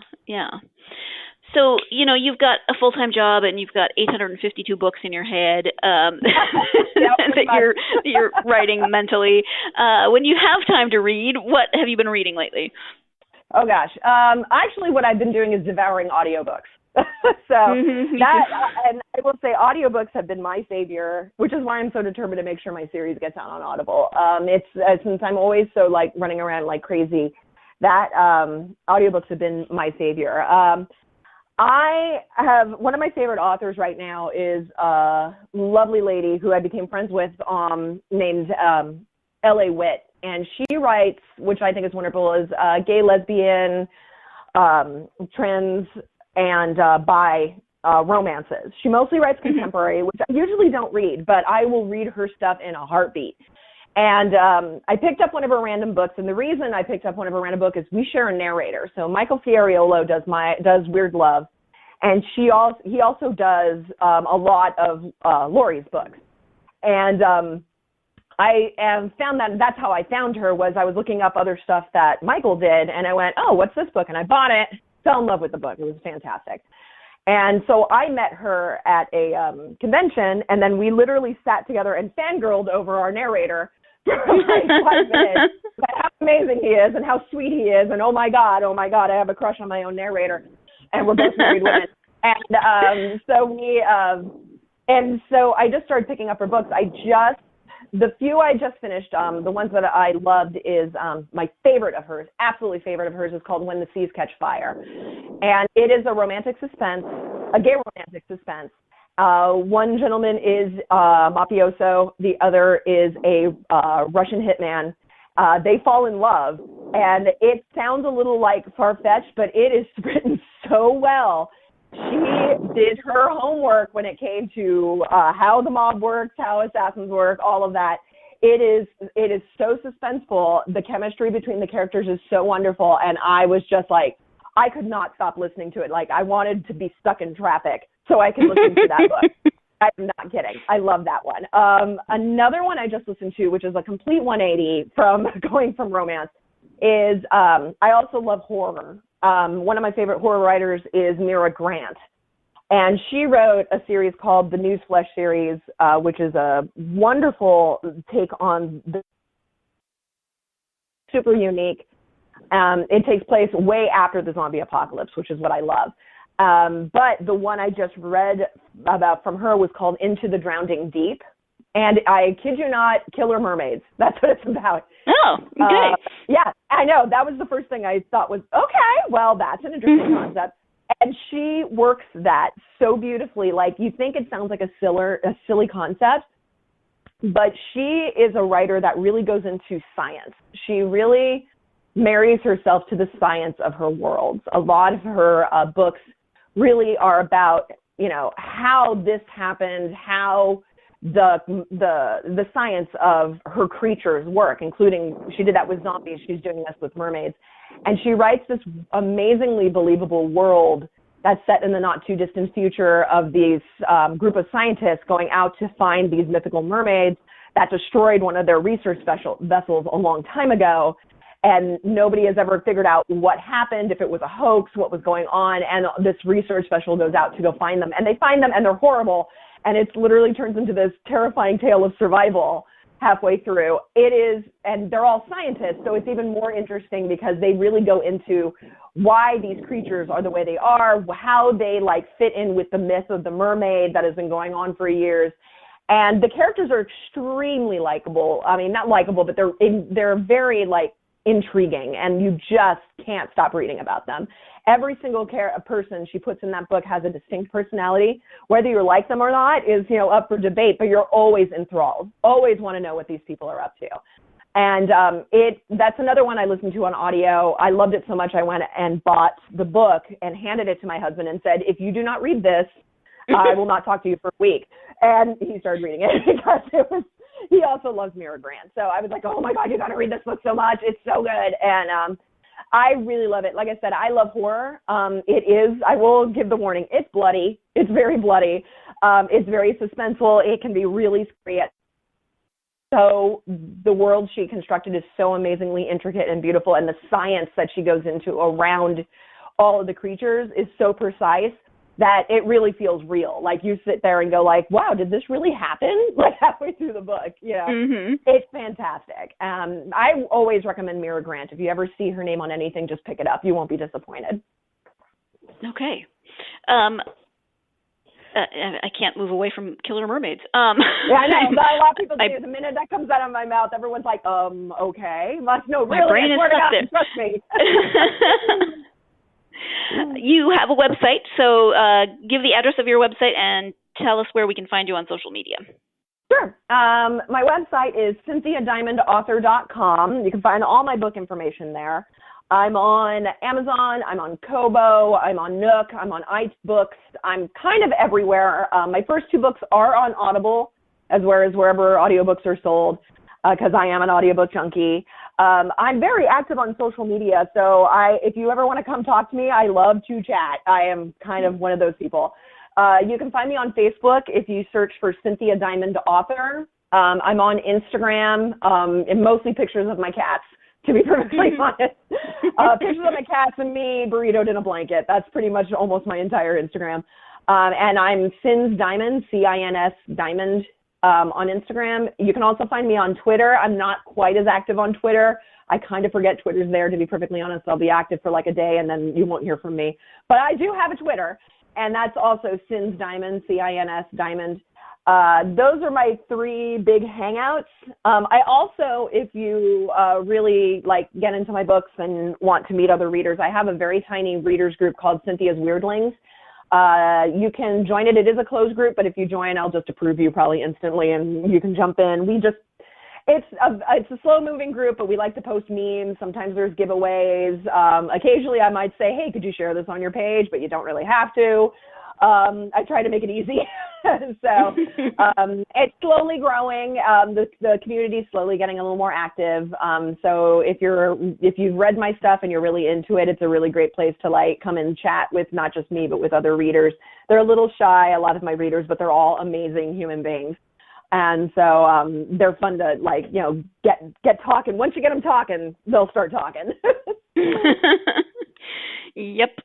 So, you've got a full-time job and you've got 852 books in your head that you're writing mentally. When you have time to read, what have you been reading lately? Oh, gosh. Actually, what I've been doing is devouring audiobooks. So and I will say audiobooks have been my savior, which is why I'm so determined to make sure my series gets out on Audible. It's since I'm always so running around like crazy, that audiobooks have been my savior. I have one of my favorite authors right now is a lovely lady who I became friends with named L.A. Witt, and she writes, which I think is wonderful, is gay, lesbian, trans, and bi romances. She mostly writes contemporary, which I usually don't read, but I will read her stuff in a heartbeat. And I picked up one of her random books, and the reason I picked up one of her random books is we share a narrator. So Michael Fioriolo does Wyrd Love, and he also does a lot of Lori's books. And I found that's how I found her, was I was looking up other stuff that Michael did, and I went, oh, what's this book? And I bought it, fell in love with the book. It was fantastic. And so I met her at a convention, and then we literally sat together and fangirled over our narrator for like 5 minutes. How amazing he is and how sweet he is, and oh my God, I have a crush on my own narrator, and we're both married women. And so I just started picking up her books. The few I just finished, the ones that I loved is my favorite of hers, absolutely favorite of hers, is called When the Seas Catch Fire. And it is a romantic suspense, a gay romantic suspense. One gentleman is mafioso, the other is a Russian hitman. They fall in love, and it sounds a little like far-fetched, but it is written so well. She did her homework when it came to how the mob works, how assassins work, all of that. It is so suspenseful. The chemistry between the characters is so wonderful, and I was just like, I could not stop listening to it. Like, I wanted to be stuck in traffic so I could listen to that book. I'm not kidding. I love that one. Another one I just listened to, which is a complete 180 from going from romance, is I also love horror. One of my favorite horror writers is Mira Grant, and she wrote a series called the Newsflesh series, which is a wonderful take on the super unique. It takes place way after the zombie apocalypse, which is what I love. But the one I just read about from her was called Into the Drowning Deep. And I kid you not, killer mermaids. That's what it's about. Oh, okay. Yeah, I know. That was the first thing I thought was, okay, well, that's an interesting concept. And she works that so beautifully. Like, you think it sounds like a silly concept, but she is a writer that really goes into science. She really marries herself to the science of her worlds. A lot of her books really are about, how this happened, how the science of her creatures work, including, she did that with zombies, she's doing this with mermaids. And she writes this amazingly believable world that's set in the not too distant future of these group of scientists going out to find these mythical mermaids that destroyed one of their research vessels a long time ago. And nobody has ever figured out what happened, if it was a hoax, what was going on. And this research vessel goes out to go find them. And they find them, and they're horrible. And it literally turns into this terrifying tale of survival halfway through. It is, and they're all scientists, so it's even more interesting because they really go into why these creatures are the way they are, how they fit in with the myth of the mermaid that has been going on for years. And the characters are extremely likable. I mean, not likable, but they're very intriguing, and you just can't stop reading about them. Every single person she puts in that book has a distinct personality. Whether you like them or not is, up for debate, but you're always enthralled, always want to know what these people are up to. And that's another one I listened to on audio. I loved it so much I went and bought the book and handed it to my husband and said, if you do not read this, I will not talk to you for a week. And he started reading it because he also loves Mira Grant. So I was like, oh my God, you got to read this book so much. It's so good. And I really love it. Like I said, I love horror. It is, I will give the warning, it's bloody. It's very bloody. It's very suspenseful. It can be really scary. So the world she constructed is so amazingly intricate and beautiful, and the science that she goes into around all of the creatures is so precise that it really feels real. Like you sit there and go like, wow, did this really happen? Like halfway through the book, you know, It's fantastic. I always recommend Mira Grant. If you ever see her name on anything, just pick it up. You won't be disappointed. Okay. I can't move away from Killer Mermaids. Yeah, I know. A lot of people do. The minute that comes out of my mouth, everyone's like, okay. No, really, my brain is stuck there. Trust me. You have a website, so give the address of your website and tell us where we can find you on social media. Sure. My website is CynthiaDiamondAuthor.com. You can find all my book information there. I'm on Amazon, I'm on Kobo, I'm on Nook, I'm on iBooks. I'm kind of everywhere. My first 2 books are on Audible, as well as wherever audiobooks are sold, because I am an audiobook junkie. I'm very active on social media, so if you ever want to come talk to me, I love to chat. I am kind of one of those people. You can find me on Facebook if you search for Cynthia Diamond Author. I'm on Instagram, and mostly pictures of my cats, to be perfectly honest. Pictures of my cats and me burritoed in a blanket. That's pretty much almost my entire Instagram. And I'm Cins Diamond, C-I-N-S Diamond, on Instagram. You can also find me on Twitter. I'm not quite as active on Twitter. I kind of forget Twitter's there, to be perfectly honest. I'll be active for like a day and then you won't hear from me. But I do have a Twitter, and that's also Cins Diamond, C-I-N-S Diamond. Those are my 3 big hangouts. I also, if you really like get into my books and want to meet other readers, I have a very tiny readers group called Cynthia's Weirdlings. You can join it. It is a closed group, but if you join, I'll just approve you probably instantly, and you can jump in. It's a slow-moving group, but we like to post memes. Sometimes there's giveaways. Occasionally I might say, hey, could you share this on your page? But you don't really have to. I try to make it easy. So it's slowly growing. The community is slowly getting a little more active. So if you've read my stuff and you're really into it, it's a really great place to like come and chat with not just me, but with other readers. They're a little shy, a lot of my readers, but they're all amazing human beings. And so they're fun to like, you know, get talking. Once you get them talking, they'll start talking. Yep.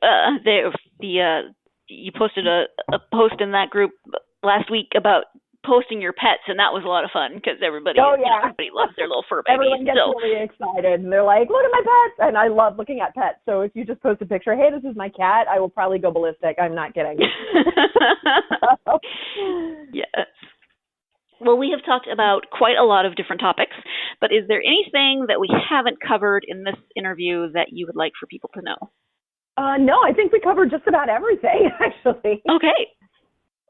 You posted a post in that group last week about posting your pets, and that was a lot of fun because everybody loves their little fur babies. Everyone gets really excited, and they're like, look at my pets, and I love looking at pets. So if you just post a picture, hey, this is my cat, I will probably go ballistic. I'm not kidding. Yes. Well, we have talked about quite a lot of different topics, but is there anything that we haven't covered in this interview that you would like for people to know? No, I think we covered just about everything, actually. Okay.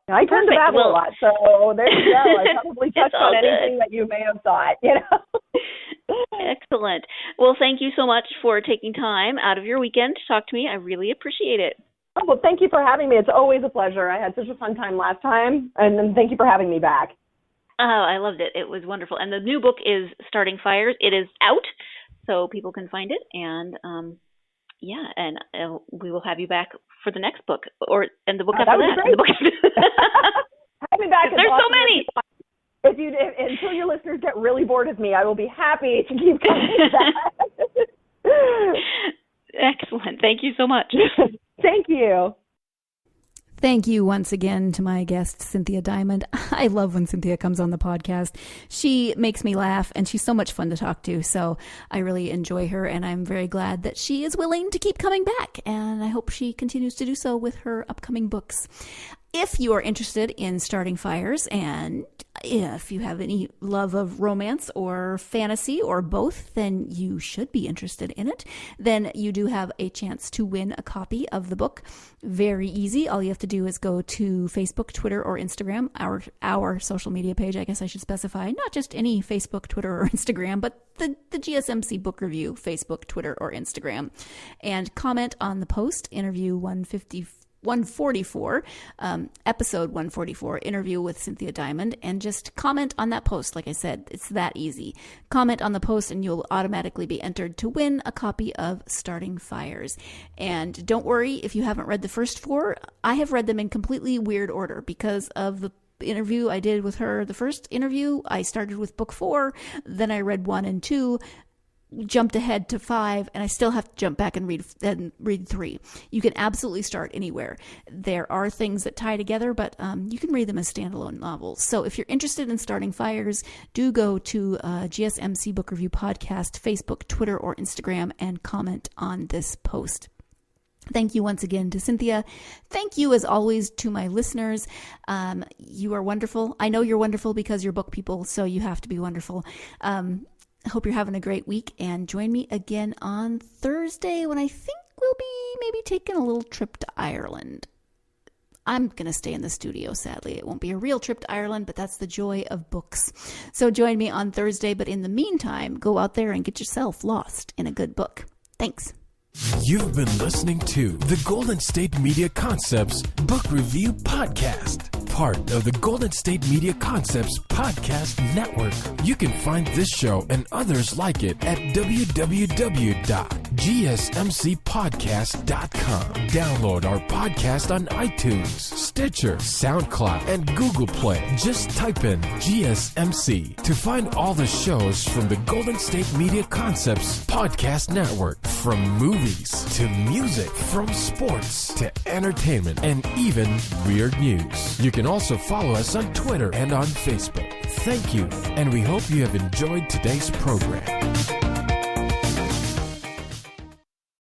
I tend to babble a lot, so there you go. I probably touched on anything that you may have thought, you know. Excellent. Well, thank you so much for taking time out of your weekend to talk to me. I really appreciate it. Oh, well, thank you for having me. It's always a pleasure. I had such a fun time last time, and thank you for having me back. Oh, I loved it. It was wonderful. And the new book is Starting Fires. It is out, so people can find it, and we will have you back for the next book, and the book after that. Have me back. There's so many. Until your listeners get really bored of me, I will be happy to keep coming back. Excellent. Thank you so much. Thank you. Thank you once again to my guest, Cynthia Diamond. I love when Cynthia comes on the podcast. She makes me laugh, and she's so much fun to talk to. So I really enjoy her, and I'm very glad that she is willing to keep coming back. And I hope she continues to do so with her upcoming books. If you are interested in starting fires, and if you have any love of romance or fantasy or both, then you should be interested in it. Then you do have a chance to win a copy of the book. Very easy. All you have to do is go to Facebook, Twitter, or Instagram, our social media page. I guess I should specify not just any Facebook, Twitter, or Instagram, but the GSMC Book Review, Facebook, Twitter, or Instagram. And comment on the post, interview 144, episode 144, interview with Cynthia Diamond, and just comment on that post. Like I said, it's that easy. Comment on the post and you'll automatically be entered to win a copy of Starting Fires. And don't worry if you haven't read the first 4. I have read them in completely weird order because of the interview I did with her. The first interview, I started with book 4, then I read 1 and 2. jumped ahead to 5 and I still have to jump back and read 3. You can absolutely start anywhere. There are things that tie together, but you can read them as standalone novels. So if you're interested in starting fires, do go to GSMC Book Review Podcast, Facebook, Twitter, or Instagram and comment on this post. Thank you once again to Cynthia. Thank you, as always, to my listeners. You are wonderful. I know you're wonderful because you're book people, so you have to be wonderful. I hope you're having a great week, and join me again on Thursday when I think we'll be maybe taking a little trip to Ireland. I'm going to stay in the studio, sadly. It won't be a real trip to Ireland, but that's the joy of books. So join me on Thursday, but in the meantime, go out there and get yourself lost in a good book. Thanks. You've been listening to the Golden State Media Concepts Book Review Podcast, part of the Golden State Media Concepts Podcast Network. You can find this show and others like it at www.gsmcpodcast.com. Download our podcast on iTunes, Stitcher, SoundCloud, and Google Play. Just type in GSMC to find all the shows from the Golden State Media Concepts Podcast Network, from movies to music, from sports to entertainment, and even weird news. You can also follow us on Twitter and on Facebook. Thank you, and we hope you have enjoyed today's program.